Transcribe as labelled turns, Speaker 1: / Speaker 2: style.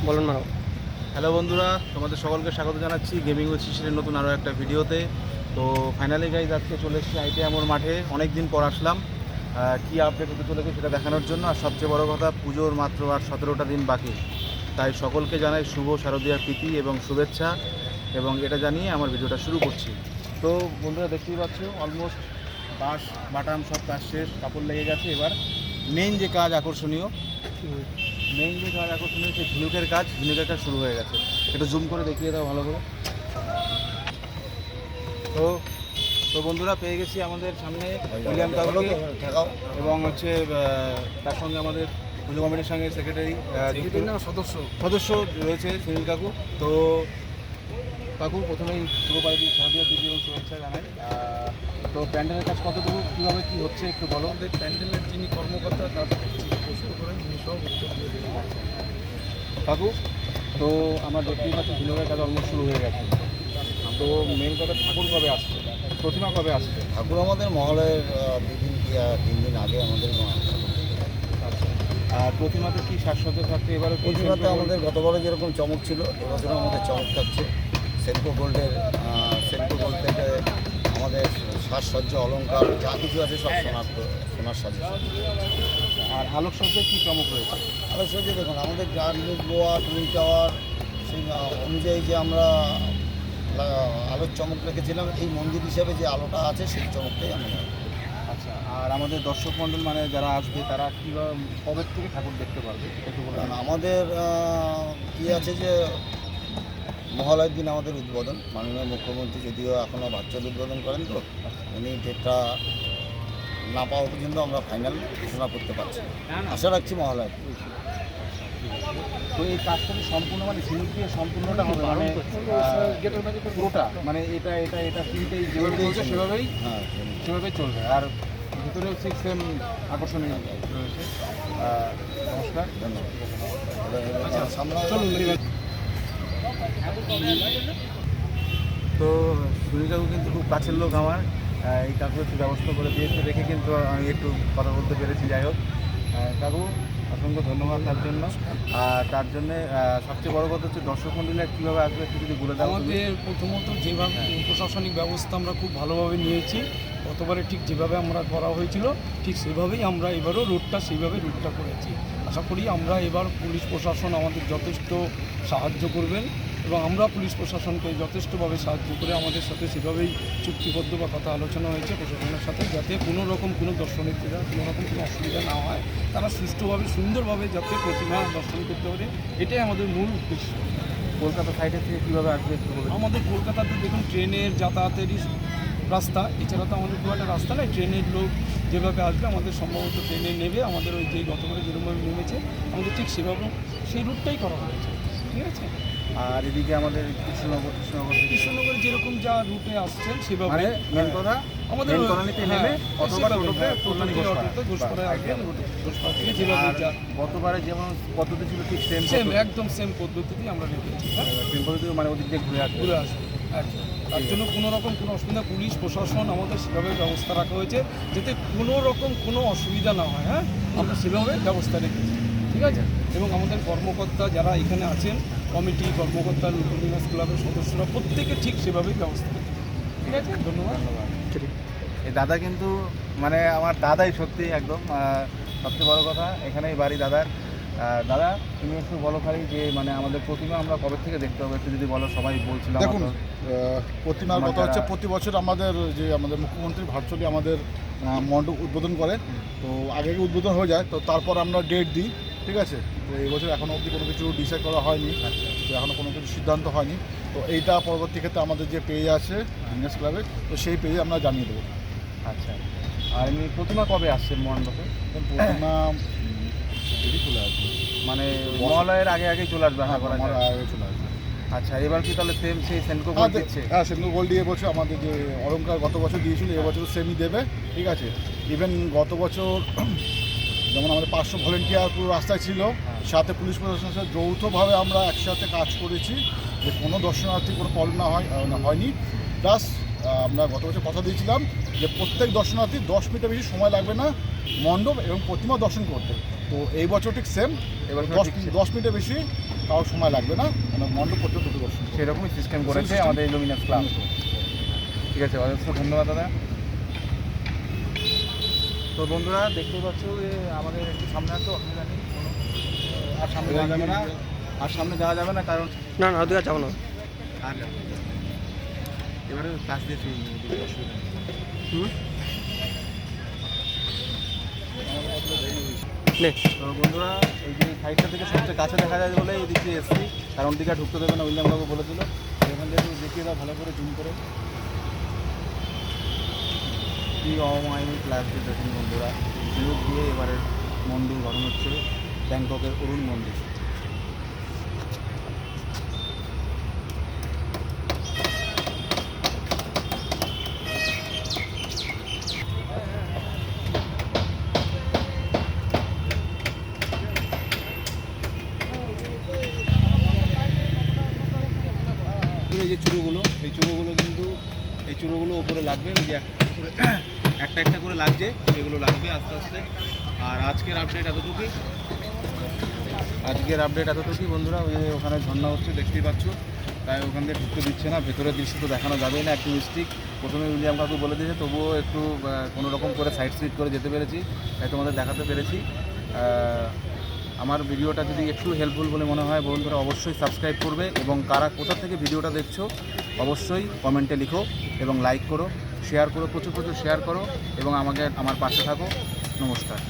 Speaker 1: বলুন মারো।
Speaker 2: হ্যালো বন্ধুরা, তোমাদের সকলকে স্বাগত জানাচ্ছি গেমিং উইথ শিশিরের নতুন আরও একটা ভিডিওতে। তো ফাইনালি গাইজ আজকে চলে এসেছি আইটিএমওর মাঠে। অনেক দিন পর আসলাম কী আপডেট হতে চলেছে সেটা দেখানোর জন্য। আর সবচেয়ে বড় কথা, পুজোর মাত্র আর 17টা দিন বাকি। তাই সকলকে জানাই শুভ শারদীয়ার প্রীতি এবং শুভেচ্ছা, এবং এটা জানিয়ে আমার ভিডিওটা শুরু করছি। তো বন্ধুরা দেখতেই পাচ্ছ, অলমোস্ট বাঁশ বাটাম সব কাজ শেষ, কাপড় লেগে গেছে। এবার মেইন যে কাজ আকর্ষণীয় সেই ঝিনুকের কাজ শুরু হয়ে গেছে। একটু জুম করে দেখিয়ে দাও ভালো করে। তো তো বন্ধুরা, পেয়ে গেছি আমাদের সামনে উইলিয়াম কাকুকে, এবং তার সঙ্গে আমাদের পুজো কমিটির সঙ্গে সেক্রেটারি সদস্য রয়েছে সুনীল কাকু। তো কাকু, প্রথমেই শুভ শারদীয়ার প্রীতি এবং শুভেচ্ছা জানাই। তো প্যান্ডেলের কাজ কতটুকু, কীভাবে কী হচ্ছে একটু বলো।
Speaker 3: আমাদের প্যান্ডেলের যিনি কর্মকর্তা তাদের প্রশ্ন করেন, যিনি সব উত্তর দিয়ে দেবেন
Speaker 2: কাকু। তো আমরা দেখতেই পাচ্ছি ঝিনুকের কাজ অলমোস্ট শুরু হয়ে গেছে। তো মেন কথা, ঠাকুর কবে আসছে, প্রতিমা কবে আসছে?
Speaker 4: ঠাকুর আমাদের মহলের 2-3 দিন আগে আমাদের
Speaker 2: আচ্ছা, আর প্রতিমাতে কি সাজসজ্জা থাকছে এবারে?
Speaker 4: প্রতিমাতে আমাদের গতবারে যেরকম চমক ছিল, এবছরও আমাদের চমক থাকছে। সেনকো গোল্ড থেকে আমাদের সাজসজ্জা অলঙ্কার যা কিছু আছে সব সোনার সাজে।
Speaker 2: আর আলোকসজ্জায় কী চমক রয়েছে?
Speaker 4: আলোকসজ্জা দেখুন, আমাদের জার্নি গোয়া টুইন টাওয়ার সেই অনুযায়ী যে আমরা আলোর চমক রেখেছিলাম, এই মন্দির হিসাবে যে আলোটা আছে সেই চমকটাই আমরা।
Speaker 2: আচ্ছা, আর আমাদের দর্শক মণ্ডল মানে যারা আসবে তারা কীভাবে কবে থেকে ঠাকুর দেখতে পারবে একটু বলে
Speaker 4: কারণ আমাদের কী আছে যে মহালয়ের দিন আমাদের উদ্বোধন, মাননীয় মুখ্যমন্ত্রী যদিও এখনও ভার্চুয়াল উদ্বোধন করেন, তো উনি ডেটটা না পাওয়া পর্যন্ত আমরা ফাইনাল ঘোষণা করতে পারছি। আশা রাখছি মহালয়।
Speaker 2: তো এই কাজটা কি সম্পূর্ণ মানে ঝিনুক দিয়ে সম্পূর্ণটা হবে, মানে পুরোটা, মানে এটা তিনটেই যেভাবে চলছে সেভাবেই সেভাবেই চলবে। আর ভিতরেও ঠিক সেম আকর্ষণীয় রয়েছে। নমস্কার, তো সুনীল কাকু কিন্তু খুব কাছের লোক আমার। এই কাকু একটু ব্যবস্থা করে দিয়েছে দেখে কিন্তু আমি একটু কথা বলতে পেরেছি। যাই হোক, কাকু অসংখ্য ধন্যবাদ তার জন্য। আর তার জন্যে সবচেয়ে বড় কথা হচ্ছে দর্শক মন্ডলীরা কীভাবে আসবে একটু যদি বলে দাও।
Speaker 3: আমাদের প্রথমত যেভাবে প্রশাসনিক ব্যবস্থা আমরা খুব ভালোভাবে নিয়েছি, গতবারে ঠিক যেভাবে আমরা করা হয়েছিল ঠিক সেভাবেই আমরা এবারও রুটটা করেছি। আশা করি আমরা এবার পুলিশ প্রশাসন আমাদের যথেষ্ট সাহায্য করবেন, এবং আমরা পুলিশ প্রশাসনকে যথেষ্টভাবে সাহায্য করে আমাদের সাথে সেভাবেই চুক্তিবদ্ধ বা কথা আলোচনা হয়েছে প্রশাসনের সাথে, যাতে কোনো রকম কোনো দর্শনার্থীরা কোনো রকম কোনো অসুবিধা না হয়, তারা সুষ্ঠুভাবে সুন্দরভাবে যাতে প্রতিমা দর্শন করতে পারে, এটাই আমাদের মূল উদ্দেশ্য।
Speaker 2: কলকাতা সাইডের থেকে কীভাবে আসবে একটু বলে।
Speaker 3: আমাদের কলকাতাতে দেখুন ট্রেনের যাতায়াতেরই রাস্তা, এছাড়া তো আমাদের খুব একটা রাস্তা নেই। ট্রেনের লোক যেভাবে আসবে আমাদের সম্ভবত ট্রেনে নেবে, আমাদের ওই যে গতবারে যেরকমভাবে নেমেছে আমাদের ঠিক সেভাবে সেই রুটটাই করা হয়েছে। ঠিক আছে।
Speaker 2: আর এদিকে আমাদের
Speaker 3: কৃষ্ণনগরে যেরকম যা রুটে আসছেন সেভাবে
Speaker 2: মানে মেন কথা
Speaker 3: আমাদের
Speaker 2: কলোনিতে নেমে অথবা
Speaker 3: ঘোষপাড়ায় আগে থেকে যেভাবে যা
Speaker 2: গতবারে যেমন পদ্ধতি ছিল ঠিক সেম
Speaker 3: একদম সেম পদ্ধতিতেই আমরা রেখেছি।
Speaker 2: সেম পদ্ধতি, মানে ওদিক দিয়ে ঘুরে
Speaker 3: আসবে একদম। তার জন্য কোনো রকম কোনো অসুবিধা, পুলিশ প্রশাসন আমাদের সেভাবে ব্যবস্থা রাখা হয়েছে যাতে কোনো রকম কোনো অসুবিধা না হয়। হ্যাঁ, আমরা সেভাবে ব্যবস্থা রেখেছি। ঠিক আছে। এবং আমাদের কর্মকর্তা যারা এখানে আছেন, কমিটি কর্মকর্তা, নিবাস ক্লাবের সদস্যরা প্রত্যেকে ঠিক সেভাবেই ব্যবস্থা রেখেছে। ঠিক আছে, ধন্যবাদ।
Speaker 2: এই দাদা কিন্তু মানে আমার দাদাই সত্যি একদম সবচেয়ে বড় কথা, এখানেই বাড়ি দাদার। দাদা, তুমি একটু বলো খালি যে মানে আমাদের প্রতিমা আমরা কবে থেকে দেখতে হবে একটু যদি বলো। সবাই বলছিলাম
Speaker 5: দেখুন, প্রতিমার কথা হচ্ছে প্রতি বছর আমাদের মুখ্যমন্ত্রী ভার্চুয়ালি আমাদের মণ্ডপ উদ্বোধন করে, তো আগে উদ্বোধন হয়ে যায়, তো তারপর আমরা ডেট দিই। ঠিক আছে। তো এই বছর এখনও অবধি কোনো কিছু ডিসাইড করা হয়নি, তো এখনও কোনো কিছু সিদ্ধান্ত হয়নি। তো এইটা পরবর্তী ক্ষেত্রে আমাদের যে পেজ আছে বিজনেস ক্লাবে, তো সেই পেজে আমরা জানিয়ে দেবো।
Speaker 2: আচ্ছা, আর এমনি প্রতিমা কবে আসছে মণ্ডপে?
Speaker 5: প্রতিমা চলে আসবে,
Speaker 2: মানে মহালয়ের আগে চলে আসবে।
Speaker 5: আগে চলে আসবে।
Speaker 2: আচ্ছা, এবার কি তাহলে সেম সেই সেনকো গোল্ড দিচ্ছে?
Speaker 5: হ্যাঁ, সেনকো গোল্ড দিয়ে বছর আমাদের যে অলঙ্কার গত বছর দিয়েছিল, এবছর সেমই দেবে। ঠিক আছে। ইভেন গত বছর যেমন আমাদের 500 ভলেন্টিয়ার পুরো রাস্তায় ছিল, সাথে পুলিশ প্রশাসনের সাথে যৌথভাবে আমরা একসাথে কাজ করেছি যে কোনো দর্শনার্থী কোনো প্রবলেম হয়নি। প্লাস আমরা গত বছর কথা দিয়েছিলাম যে প্রত্যেক দর্শনার্থী 10 মিনিটের বেশি সময় লাগবে না মণ্ডপ এবং প্রতিমা দর্শন করতে। তো এই বছর ঠিক সেম, এবার 10 মিনিটের বেশি কারোর সময় লাগবে না, মানে মণ্ডপ করতে দুটো দর্শন
Speaker 2: সেরকমই সিস্টেম করেছে আমাদের লুমিনাস ক্লাব। ঠিক আছে, অজস্র ধন্যবাদ দাদা। তো বন্ধুরা দেখতেই পাচ্ছ যে আমাদের একটু সামনে আসো, অসুবিধা নেই কোনো। আর সামনে যাওয়া যাবে না, আর সামনে যাওয়া যাবে না, কারণ
Speaker 3: না না ওদিকে যাবো না।
Speaker 2: আর এবারে কাজ দিয়ে শুরু করবো, অসুবিধা নেই।
Speaker 3: নে
Speaker 2: তো বন্ধুরা এই যে সাইডটা থেকে সবচেয়ে কাছে দেখা যায় বলে এই দিক দিয়ে এসছি, কারণ দিকে ঢুকতে দেবে না, উইলিয়াম বাবু বলেছিল। এখান থেকে একটু দেখিয়ে দাও ভালো করে জুম করে। কি অমায়িক লাগছে দেখুন বন্ধুরা, যুগ দিয়ে এবারের মন্দির গঠন হচ্ছে ব্যাংককের অরুণ মন্দির। এই যে চূড়োগুলো, এই চূড়োগুলো কিন্তু এই চূড়োগুলো উপরে লাগবে, ওই যে একটা একটা করে লাগছে, সেগুলো লাগবে আস্তে আস্তে। আর আজকের আপডেট এতটুকুই, বন্ধুরা। ওই যে ওখানে ঝর্ণা হচ্ছে দেখতেই পাচ্ছ, তাই ওখান দিয়ে ঢুকতে দিচ্ছে না, ভেতরের দৃশ্য তো দেখানো যাবেই না, একটু মিস্টেক। প্রথমে উইলিয়াম কাকু বলে দিয়েছে, তবুও একটু কোনো রকম করে সাইড স্ট্রিট করে যেতে পেরেছি, তাই তোমাদের দেখাতে পেরেছি। আমার ভিডিওটা যদি একটু হেল্পফুল বলে মনে হয় বন্ধুরা, অবশ্যই সাবস্ক্রাইব করবে, এবং কারা কোথা থেকে ভিডিওটা দেখছো অবশ্যই কমেন্টে লিখো এবং লাইক করো, শেয়ার করো, প্রচুর শেয়ার করো, এবং আমার পাশে থাকো। নমস্কার।